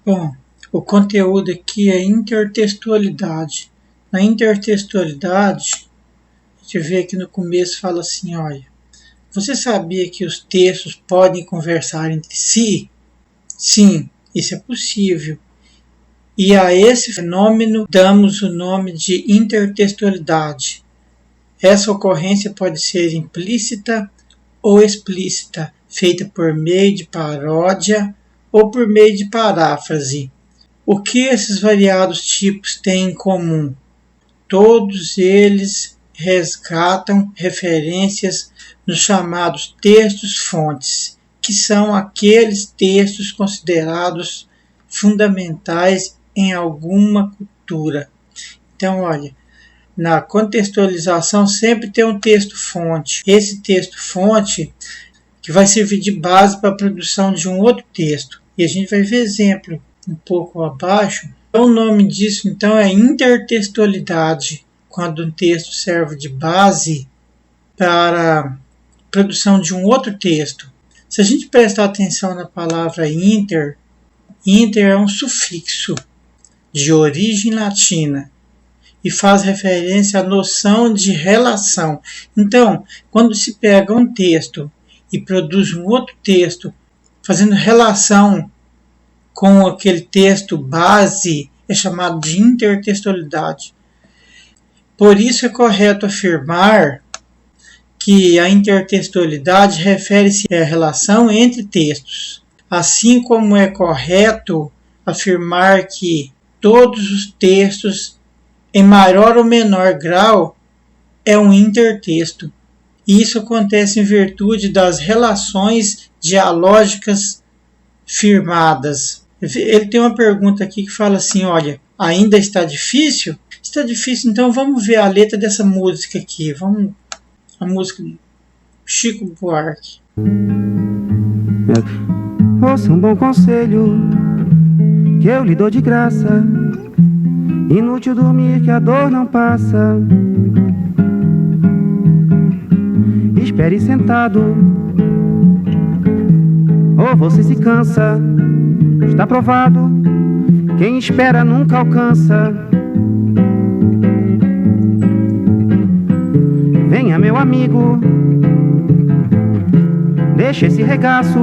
Bom, o conteúdo aqui é intertextualidade. Na intertextualidade, a gente vê aqui no começo fala assim, olha, você sabia que os textos podem conversar entre si? Sim, isso é possível. E a esse fenômeno damos o nome de intertextualidade. Essa ocorrência pode ser implícita ou explícita, feita por meio de paródia ou por meio de paráfrase. O que esses variados tipos têm em comum? Todos eles resgatam referências nos chamados textos-fontes, que são aqueles textos considerados fundamentais em alguma cultura. Então, olha, na contextualização sempre tem um texto-fonte. Esse texto-fonte que vai servir de base para a produção de um outro texto. E a gente vai ver exemplo um pouco abaixo. O nome disso, então, é intertextualidade, quando um texto serve de base para a produção de um outro texto. Se a gente prestar atenção na palavra inter é um sufixo de origem latina e faz referência à noção de relação. Então, quando se pega um texto e produz um outro texto fazendo relação com aquele texto base, é chamado de intertextualidade. Por isso é correto afirmar que a intertextualidade refere-se à relação entre textos, assim como é correto afirmar que todos os textos, em maior ou menor grau, é um intertexto. Isso acontece em virtude das relações dialógicas firmadas. Ele tem uma pergunta aqui que fala assim, olha, ainda está difícil? Está difícil, então vamos ver a letra dessa música aqui. Vamos, a música de Chico Buarque. Ouça um bom conselho que eu lhe dou de graça. Inútil dormir que a dor não passa. Espere sentado, ou você se cansa. Está provado, quem espera nunca alcança. Venha, meu amigo, deixe esse regaço.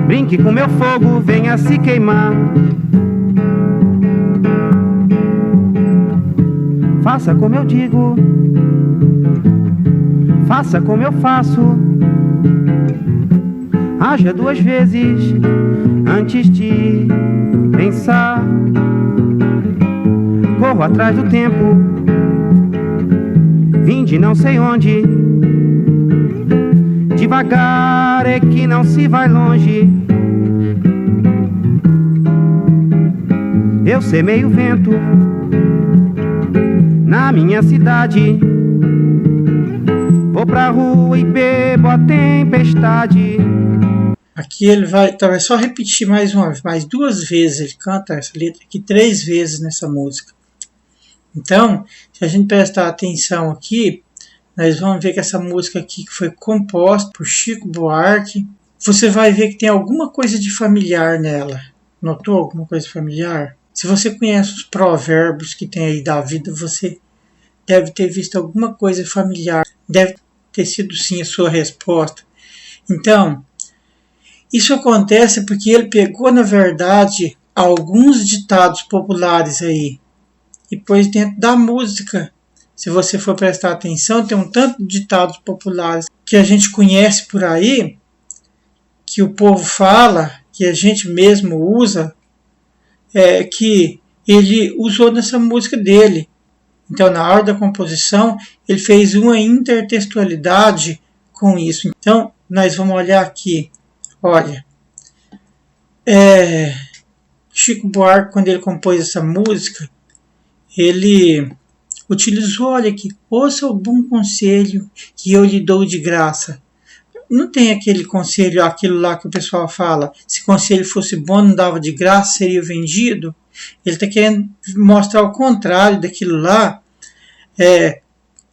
Brinque com meu fogo, venha se queimar. Faça como eu digo, faça como eu faço. Haja duas vezes antes de pensar. Corro atrás do tempo, vim de não sei onde. Devagar é que não se vai longe. Eu semeio o vento na minha cidade. Vou pra rua e bebo a tempestade. Aqui ele vai só repetir mais duas vezes. Ele canta essa letra aqui 3 vezes nessa música. Então, se a gente prestar atenção aqui, nós vamos ver que essa música aqui que foi composta por Chico Buarque, você vai ver que tem alguma coisa de familiar nela. Notou alguma coisa familiar? Se você conhece os provérbios que tem aí da vida, você deve ter visto alguma coisa familiar. Deve ter sido sim a sua resposta. Então, isso acontece porque ele pegou, na verdade, alguns ditados populares aí e pôs dentro da música. Se você for prestar atenção, tem um tanto de ditados populares que a gente conhece por aí, que o povo fala, que a gente mesmo usa, que ele usou nessa música dele. Então, na hora da composição, ele fez uma intertextualidade com isso. Então, nós vamos olhar aqui. Olha, Chico Buarque, quando ele compôs essa música, ele utilizou, olha aqui, ouça o bom conselho que eu lhe dou de graça. Não tem aquele conselho, aquilo lá que o pessoal fala, se conselho fosse bom, não dava de graça, seria vendido. Ele está querendo mostrar o contrário daquilo lá,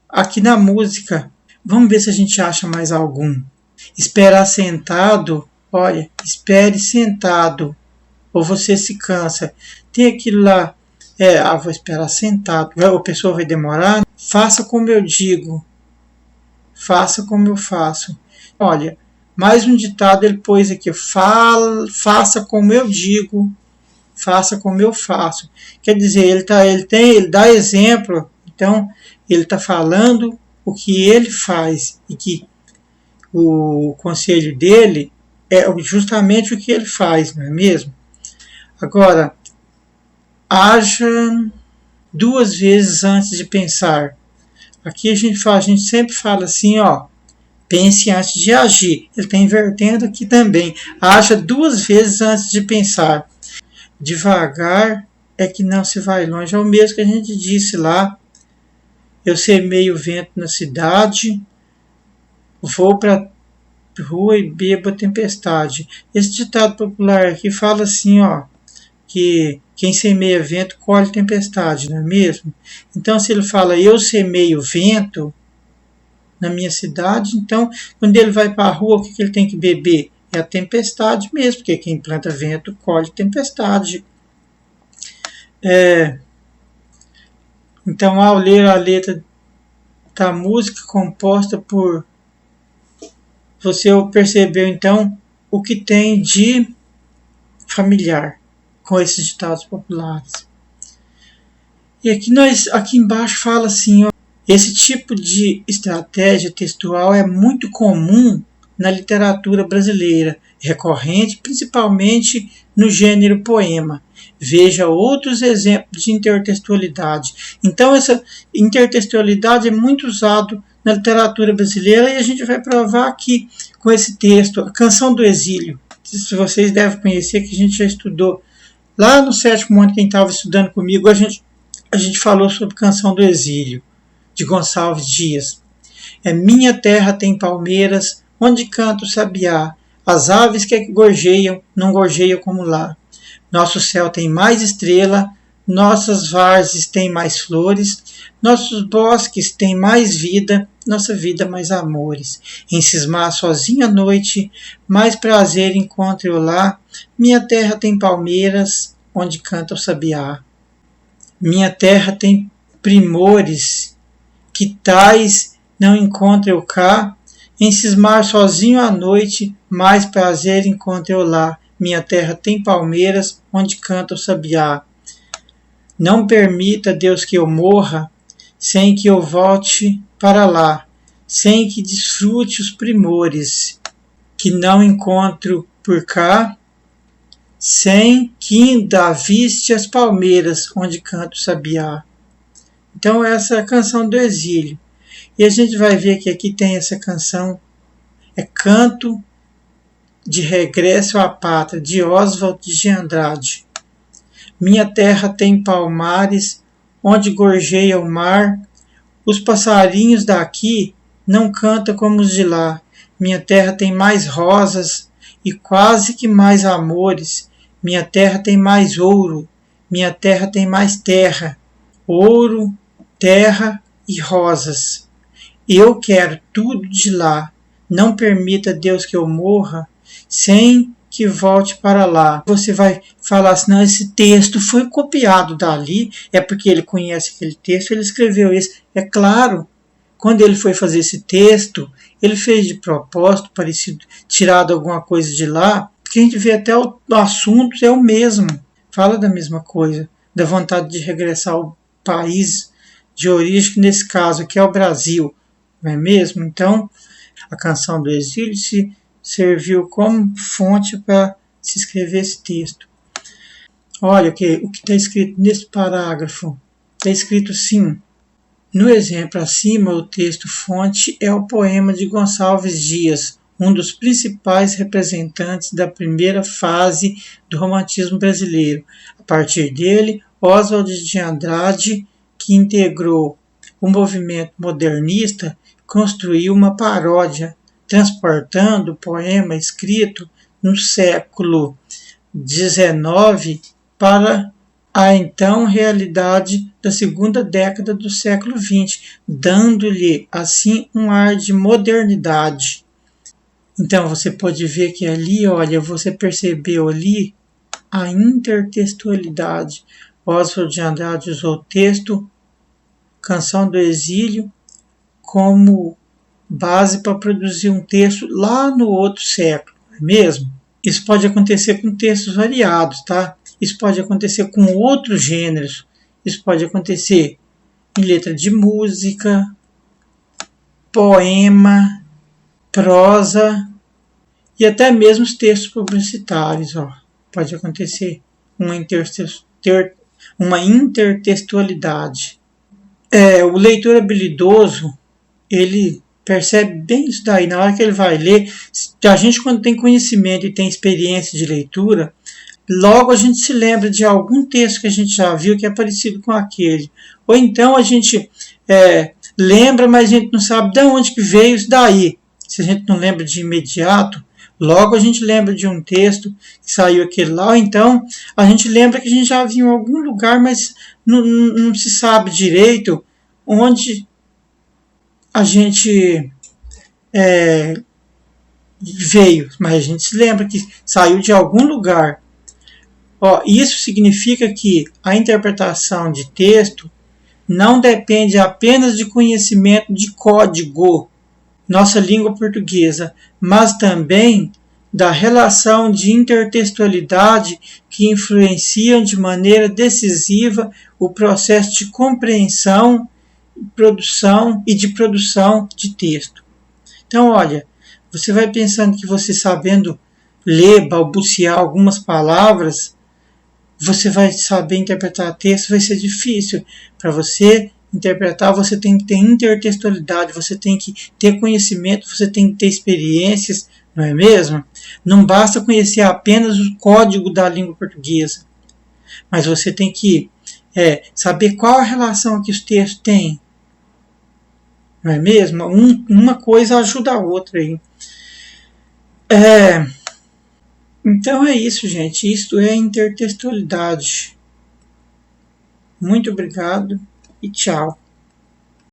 aqui na música. Vamos ver se a gente acha mais algum. Esperar sentado, olha, espere sentado, ou você se cansa. Tem aquilo lá, vou esperar sentado, a pessoa vai demorar. Faça como eu digo, faça como eu faço. Olha, mais um ditado ele pôs aqui, faça como eu digo, faça como eu faço. Quer dizer, ele dá exemplo, então ele está falando o que ele faz e que o conselho dele é justamente o que ele faz, não é mesmo? Agora, haja 2 vezes antes de pensar. Aqui a gente sempre fala assim, ó, pense antes de agir. Ele está invertendo aqui também. Haja 2 vezes antes de pensar. Devagar é que não se vai longe. É o mesmo que a gente disse lá. Eu semeio o vento na cidade, vou para rua e bebo a tempestade. Esse ditado popular aqui fala assim, ó, que quem semeia vento colhe tempestade, não é mesmo? Então, se ele fala eu semeio vento na minha cidade, então, quando ele vai para a rua, o que ele tem que beber? É a tempestade mesmo, porque quem planta vento colhe tempestade. Então, ao ler a letra da música composta por... Você percebeu, então, o que tem de familiar com esses ditados populares. E aqui embaixo fala assim, ó, esse tipo de estratégia textual é muito comum na literatura brasileira, recorrente principalmente no gênero poema. Veja outros exemplos de intertextualidade. Então, essa intertextualidade é muito usada na literatura brasileira e a gente vai provar aqui com esse texto, A Canção do Exílio. Se vocês devem conhecer, que a gente já estudou lá no 7º ano, quem estava estudando comigo, a gente falou sobre Canção do Exílio, de Gonçalves Dias. Minha terra tem palmeiras, onde canta o sabiá, as aves que gorjeiam, não gorjeiam como lá. Nosso céu tem mais estrela, nossas várzeas têm mais flores, nossos bosques têm mais vida, nossa vida mais amores. Em cismar sozinha à noite, mais prazer encontro eu lá, minha terra tem palmeiras, onde canta o sabiá. Minha terra tem primores, que tais não encontro eu cá, em cismar sozinho à noite, mais prazer encontro eu lá. Minha terra tem palmeiras, onde canta o sabiá. Não permita, Deus, que eu morra, sem que eu volte para lá, sem que desfrute os primores, que não encontro por cá, sem que ainda aviste as palmeiras, onde canta o sabiá. Então essa é a Canção do Exílio. E a gente vai ver que aqui tem essa canção, é Canto de Regresso à Pátria, de Oswald de Andrade. Minha terra tem palmares, onde gorjeia o mar, os passarinhos daqui não cantam como os de lá. Minha terra tem mais rosas e quase que mais amores. Minha terra tem mais ouro, minha terra tem mais terra, ouro, terra e rosas. Eu quero tudo de lá. Não permita, Deus, que eu morra sem que volte para lá. Você vai falar assim, não, esse texto foi copiado dali, é porque ele conhece aquele texto, ele escreveu esse. É claro, quando ele foi fazer esse texto, ele fez de propósito, parecido, tirado alguma coisa de lá, porque a gente vê até o assunto é o mesmo, fala da mesma coisa, da vontade de regressar ao país de origem, que nesse caso aqui é o Brasil, não é mesmo? Então, a Canção do Exílio se serviu como fonte para se escrever esse texto. Olha o que está escrito nesse parágrafo. Está escrito assim, no exemplo acima, o texto fonte é o poema de Gonçalves Dias, um dos principais representantes da primeira fase do romantismo brasileiro. A partir dele, Oswald de Andrade, que integrou o movimento modernista, construiu uma paródia, transportando o poema escrito no século XIX para a então realidade da segunda década do século XX, dando-lhe assim um ar de modernidade. Então você pode ver que ali, olha, você percebeu ali a intertextualidade. Oswald de Andrade usou o texto Canção do Exílio como base para produzir um texto lá no outro século, não é mesmo? Isso pode acontecer com textos variados, tá? Isso pode acontecer com outros gêneros. Isso pode acontecer em letra de música, poema, prosa e até mesmo os textos publicitários. Ó. Pode acontecer uma intertextualidade. O leitor habilidoso, ele percebe bem isso daí. Na hora que ele vai ler, a gente quando tem conhecimento e tem experiência de leitura, logo a gente se lembra de algum texto que a gente já viu que é parecido com aquele. Ou então a gente lembra, mas a gente não sabe de onde que veio isso daí. Se a gente não lembra de imediato, logo a gente lembra de um texto que saiu aquele lá. Ou então a gente lembra que a gente já viu em algum lugar, mas não se sabe direito onde a gente veio. Mas a gente se lembra que saiu de algum lugar. Isso significa que a interpretação de texto não depende apenas de conhecimento de código, nossa língua portuguesa, mas também da relação de intertextualidade que influenciam de maneira decisiva o processo de compreensão, produção e de produção de texto. Então, olha, você vai pensando que você sabendo ler, balbuciar algumas palavras, você vai saber interpretar texto, vai ser difícil. Para você interpretar, você tem que ter intertextualidade, você tem que ter conhecimento, você tem que ter experiências, não é mesmo? Não basta conhecer apenas o código da língua portuguesa, mas você tem que saber qual a relação que os textos têm, não é mesmo? Uma coisa ajuda a outra aí. Então é isso, gente. Isto é intertextualidade. Muito obrigado e tchau.